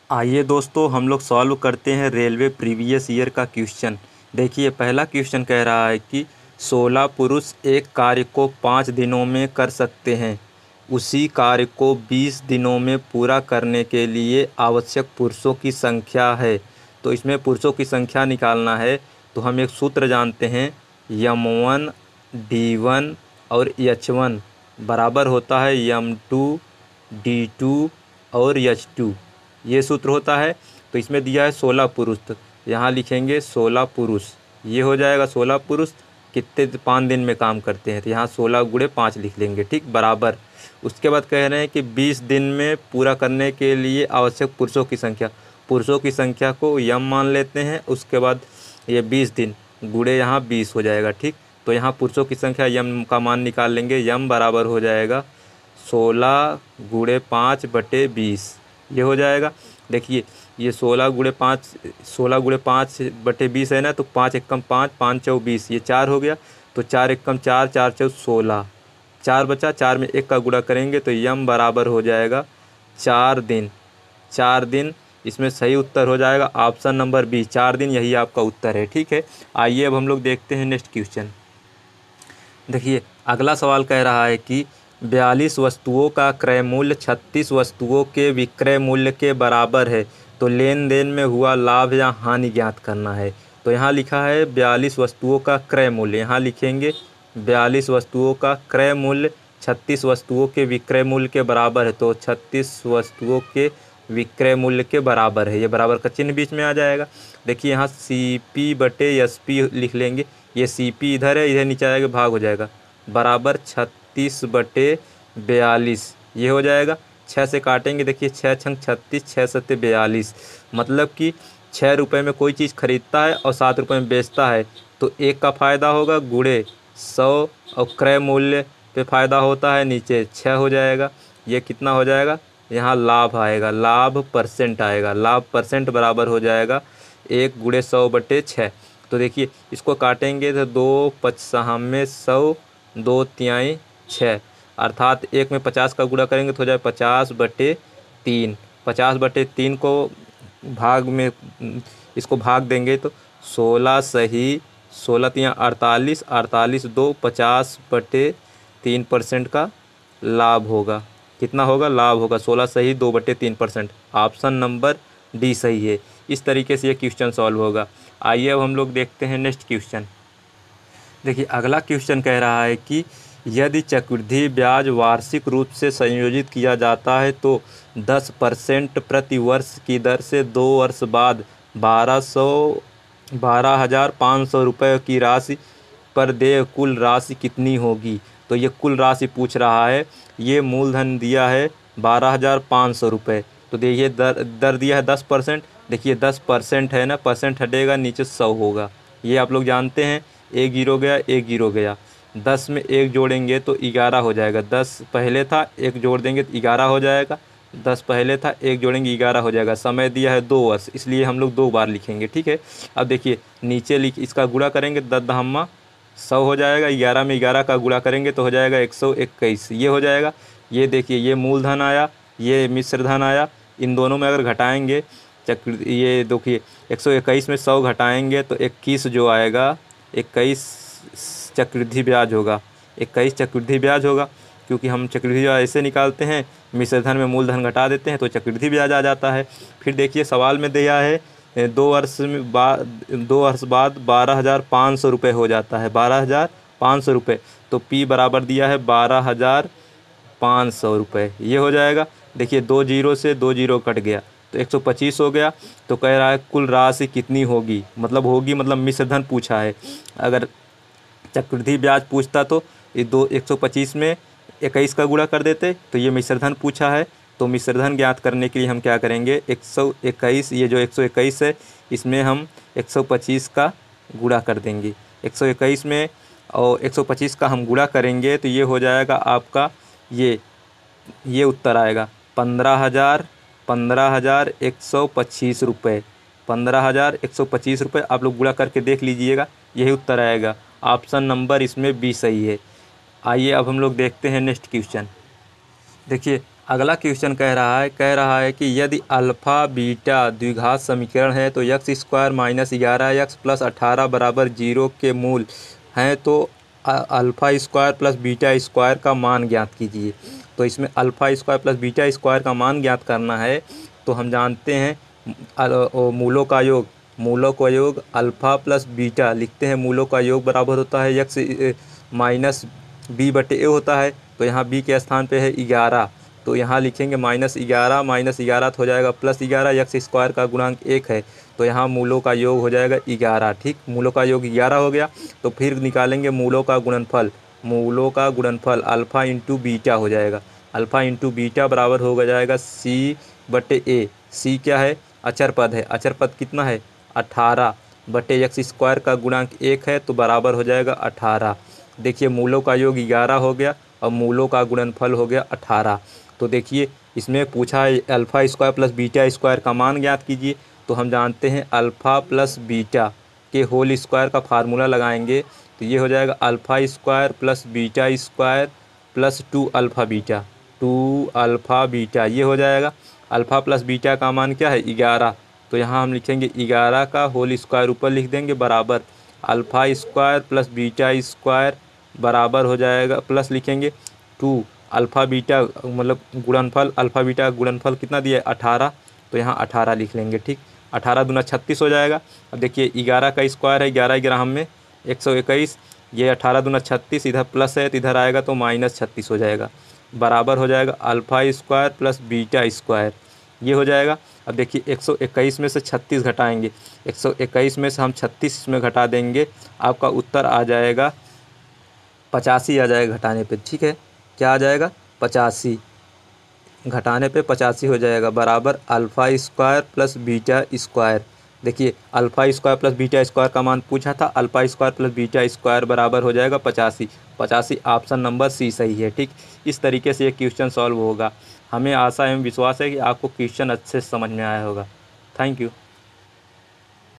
आइए दोस्तों, हम लोग सॉल्व करते हैं रेलवे प्रीवियस ईयर का क्वेश्चन। देखिए, पहला क्वेश्चन कह रहा है कि 16 पुरुष एक कार्य को 5 दिनों में कर सकते हैं। उसी कार्य को 20 दिनों में पूरा करने के लिए आवश्यक पुरुषों की संख्या है। तो इसमें पुरुषों की संख्या निकालना है, तो हम एक सूत्र जानते हैं, M1 D1 और H1 बराबर होता है M2 D2 और H2। ये सूत्र होता है। तो इसमें दिया है 16 पुरुष, तो यहाँ लिखेंगे 16 पुरुष। ये हो जाएगा 16 पुरुष कितने 5 दिन में काम करते हैं, तो यहाँ 16 गुणे 5 लिख लेंगे, ठीक, बराबर। उसके बाद कह रहे हैं कि 20 दिन में पूरा करने के लिए आवश्यक पुरुषों की संख्या को यम मान लेते हैं। उसके बाद ये 20 दिन गुणे यहाँ 20 हो जाएगा, ठीक। तो यहाँ पुरुषों की संख्या यम का मान निकाल लेंगे। यम बराबर हो जाएगा 16 गुणे 5/20, ये हो जाएगा। देखिए, ये 16 गुणे 5/20 है ना, तो 5 एकम 5, 5 चौ 20, ये 4 हो गया। तो 4 एकम 4, 4 चौ 16, 4 बचा, 4 में 1 का गुणा करेंगे तो यम बराबर हो जाएगा 4 दिन। 4 दिन इसमें सही उत्तर हो जाएगा ऑप्शन नंबर बी, 4 दिन, यही आपका उत्तर है, ठीक है। आइए अब हम लोग देखते हैं नेक्स्ट क्वेश्चन। देखिए, अगला सवाल कह रहा है कि 42 वस्तुओं का क्रय मूल्य 36 वस्तुओं के विक्रय मूल्य के बराबर है, तो लेन देन में हुआ लाभ या हानि ज्ञात करना है। तो यहाँ लिखा है 42 वस्तुओं का क्रय मूल्य, यहाँ लिखेंगे 42 वस्तुओं का क्रय मूल्य 36 वस्तुओं के विक्रय मूल्य के बराबर है, तो 36 वस्तुओं के विक्रय मूल्य के बराबर है, ये बराबर का चिन्ह बीच में आ जाएगा। देखिए, यहाँ CP/SP लिख लेंगे। ये CP इधर है, इधर नीचे आएगा, भाग हो जाएगा, बराबर 36/42, ये हो जाएगा। 6 से काटेंगे, देखिए 6 छंग 36, 6 सत्ते 42, मतलब कि 6 रुपये में कोई चीज़ खरीदता है और 7 रुपये में बेचता है, तो 1 का फ़ायदा होगा गुणे 100, और क्रय मूल्य पे फ़ायदा होता है नीचे 6 हो जाएगा। ये कितना हो जाएगा, यहाँ लाभ आएगा, लाभ परसेंट आएगा, लाभ परसेंट बराबर हो जाएगा 1 गुणे 100/6। तो देखिए, इसको काटेंगे तो 2 5 में 100, 2 तिहाई 6, अर्थात 1 में 50 का गुणा करेंगे तो हो जाए 50/3। 50/3 को भाग में इसको भाग देंगे तो 16 सही 16 तिया 48, 48 2 50/3% का लाभ होगा। कितना होगा, लाभ होगा 16 सही 2/3%। ऑप्शन नंबर डी सही है। इस तरीके से ये क्वेश्चन सॉल्व होगा। आइए अब हम लोग देखते हैं नेक्स्ट क्वेश्चन। देखिए, अगला क्वेश्चन कह रहा है कि यदि चक्रवृद्धि ब्याज वार्षिक रूप से संयोजित किया जाता है तो 10% प्रति वर्ष की दर से 2 वर्ष बाद 12,500 रुपये की राशि पर देय कुल राशि कितनी होगी। तो ये कुल राशि पूछ रहा है। ये मूलधन दिया है 12,500 रुपये, तो देखिए दर दिया है 10%। देखिए 10% है ना, परसेंट हटेगा, नीचे 100 होगा, ये आप लोग जानते हैं। 1 जीरो गया, 1 जीरो गया, 10 में 1 जोड़ेंगे तो 11 हो जाएगा। 10 पहले था, 1 जोड़ देंगे तो 11 हो जाएगा। 10 पहले था, 1 जोड़ेंगे 11 हो जाएगा। समय दिया है 2 वर्ष, इसलिए हम लोग 2 बार लिखेंगे, ठीक है। अब देखिए नीचे इसका गुणा करेंगे, 10 100 हो जाएगा। 11 में 11 का गुणा करेंगे तो हो जाएगा 121, ये हो जाएगा। ये देखिए, ये मूलधन आया, ये मिश्र धन आया। इन दोनों में अगर घटाएंगे ये देखिए 121 में 100 घटाएंगे तो 21 जो आएगा, 21 चक्रवृद्धि ब्याज होगा। 21 चक्रवृद्धि ब्याज होगा, क्योंकि हम चक्रवृद्धि ब्याज ऐसे निकालते हैं, मिश्र धन में मूलधन घटा देते हैं तो चक्रवृद्धि ब्याज आ जाता है। फिर देखिए सवाल में दिया है 2 वर्ष बाद 12,500 रुपये हो जाता है, 12,500 रुपये। तो P बराबर दिया है 12,500 रुपये, ये हो जाएगा। देखिए 2 जीरो से 2 जीरो कट गया तो 125 हो गया। तो कह रहा है कुल राशि कितनी होगी, मतलब मिश्र धन पूछा है। अगर चक्रवृद्धि ब्याज पूछता तो ये 125 में 21 का गुणा कर देते, तो ये मिश्र धन पूछा है। तो मिश्र धन ज्ञात करने के लिए हम क्या करेंगे, 121, ये जो 121 है इसमें हम 125 का गुणा कर देंगे। 121 में और 125 का हम गुणा करेंगे तो ये हो जाएगा आपका, ये उत्तर आएगा 15,125 रुपये। 15,125 रुपये आप लोग गुणा करके देख लीजिएगा, यही उत्तर आएगा। ऑप्शन नंबर इसमें बी सही है। आइए अब हम लोग देखते हैं नेक्स्ट क्वेश्चन। देखिए, अगला क्वेश्चन कह रहा है कि यदि अल्फ़ा बीटा द्विघात समीकरण है तो एक्स स्क्वायर माइनस 11 प्लस 18 बराबर 0 के मूल हैं, तो alpha square plus beta square का मान ज्ञात कीजिए। तो इसमें alpha square plus beta square का मान ज्ञात करना है, तो हम जानते हैं मूलों का योग अल्फ़ा प्लस बीटा लिखते हैं, मूलों का योग बराबर होता है एक्स माइनस बी बटे ए होता है। तो यहाँ बी के स्थान पे है 11, तो यहाँ लिखेंगे -11 तो हो जाएगा +11, एक्स स्क्वायर का गुणांक 1 है, तो यहाँ मूलों का योग हो जाएगा 11। ठीक, मूलों का योग 11 हो गया। तो फिर निकालेंगे मूलों का गुणनफल अल्फ़ा इंटू बीटा हो जाएगा। अल्फ़ा इंटू बीटा बराबर हो जाएगा सी बटे ए। सी क्या है? अचर पद है। अचर पद कितना है? 18 बटे एक्स स्क्वायर का गुणांक 1 है, तो बराबर हो जाएगा 18। देखिए मूलों का योग 11 हो गया और मूलों का गुणनफल हो गया 18। तो देखिए इसमें पूछा है alpha square plus beta square का मान ज्ञात कीजिए। तो हम जानते हैं अल्फ़ा प्लस बीटा के होल स्क्वायर का फार्मूला लगाएंगे, तो ये हो जाएगा alpha square plus beta square plus 2 alpha beta ये हो जाएगा। अल्फ़ा प्लस बीटा का मान क्या है? 11, तो यहाँ हम लिखेंगे 11 का होल स्क्वायर ऊपर लिख देंगे बराबर alpha square plus beta square बराबर हो जाएगा, प्लस लिखेंगे 2 अल्फ़ा बीटा मतलब गुणनफल, अल्फ़ा बीटा गुणनफल कितना दिया है? 18, तो यहाँ 18 लिख लेंगे। ठीक, 18 दूना 36 हो जाएगा। अब देखिए 11 का स्क्वायर है, 11 हम में 121, ये 18 दूना 36, इधर प्लस है तो इधर आएगा तो -36 हो जाएगा, बराबर हो जाएगा alpha square plus beta square ये हो जाएगा। अब देखिए 121 में से 36 घटाएंगे, 121 में से हम 36 में घटा देंगे, आपका उत्तर आ जाएगा 85 आ जाएगा घटाने पे। ठीक है, क्या आ जाएगा? 85, घटाने पे 85 हो जाएगा बराबर alpha square plus beta square. देखिए alpha square plus beta square का मान पूछा था, alpha square plus beta square बराबर हो जाएगा 85। ऑप्शन नंबर सी सही है। ठीक, इस तरीके से ये क्वेश्चन सॉल्व होगा। हमें आशा एवं विश्वास है कि आपको क्वेश्चन अच्छे से समझ में आया होगा। Thank you.